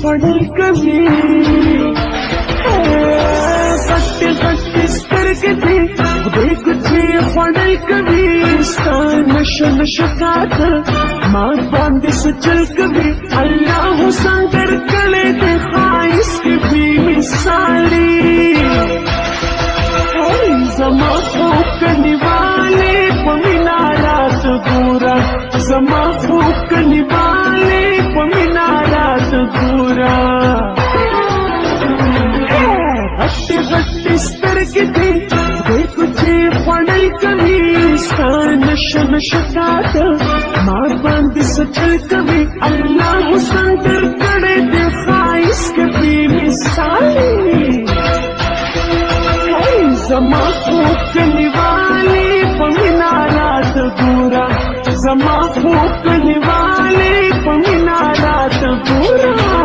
पढ़ल कभी फटे स्तर के थे देख थे पढ़ल कभी नशन शकात माँ बांध से चल कभी अल्लाह संकर कले थे खाइस के भी मिसाली जमा फूकने वाले पमिना रात पूरा जमा फूकने वाले पमिना रात पूरा हट्टे बट्टे स्तर के थे देख थे पढ़ल कभी नशन शकात माँ बांध से चल कभी अल्लाह संकर कले थे खाइस के भी मिसाली जमा फूकने वाले पमिना रात पूरा जमा फूकने वाले पमिना रात पूरा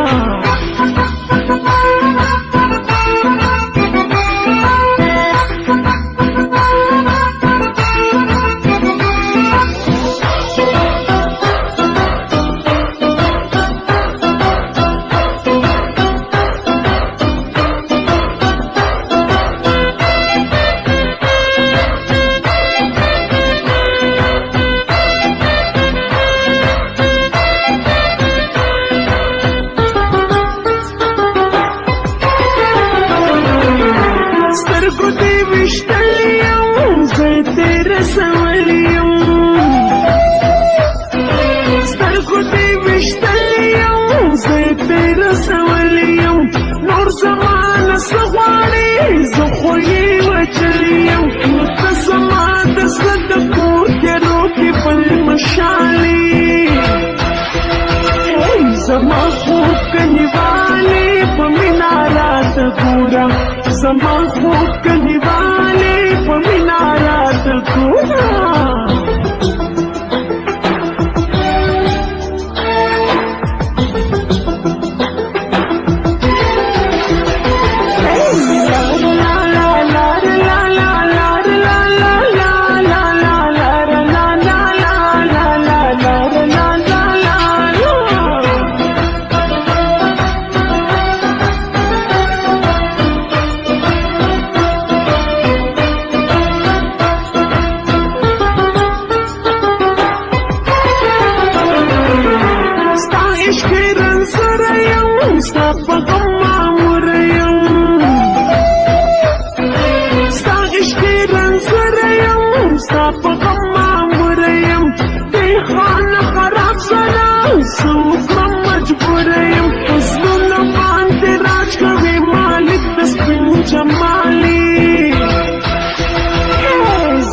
जमा फूकने वाले पमिना रात पूरा जमा फूकने वाले पमिना रात पूरा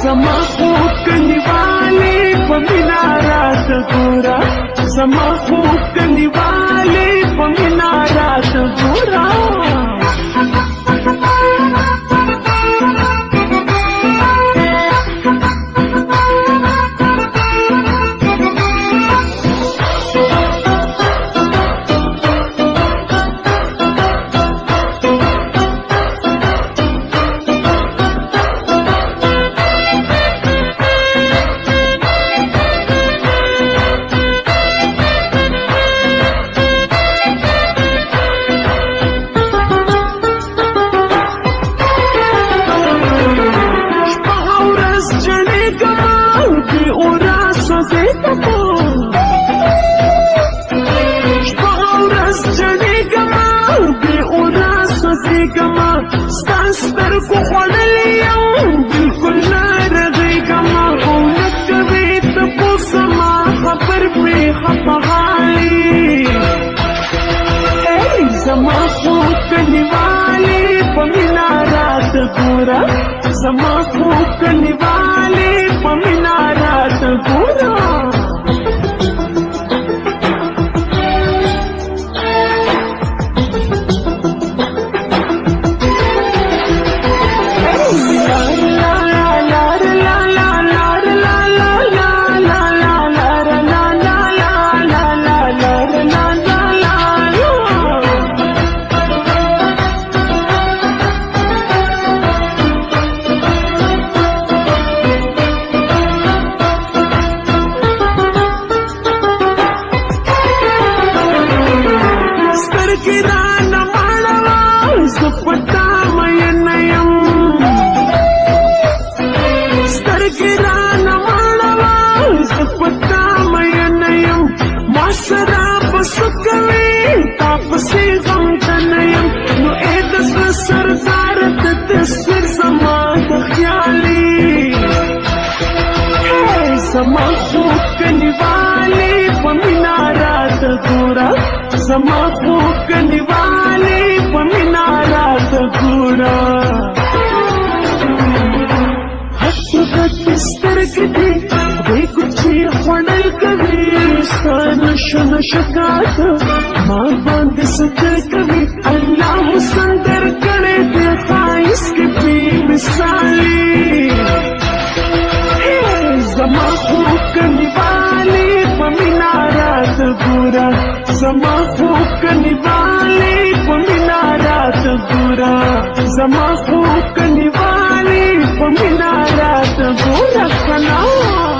जमा फूकने वाले पमिना रात पूरा जमा फूकने वाले पमिना रात पूरा ستر کو خللیو بالکل نارغیگما اولت بیت پوسما خبر پی خطغالی ای زما فوکنے والے پمینا رات پورا زما فوکنے والے پمینا رات پورا تاسرا بسکوي تاسې غم تنیم نو اې د سردار د تصویر زما د خیالي زما خوب کنیوالی پمینا رات گورا زما خوب کنیوالی پمینا رات گورا حتی غد سترگی دی کچی خوڑل کبھی ستان شن شکات ما باند سکر کبھی اللہ مسندر کرے دے خائص کی بھی مثالی زما خوب کنیوالی پمینا رات گورا زما خوب کنیوالی پمینا رات گورا زما خوب کنیوالی پمینا رات گورا کنا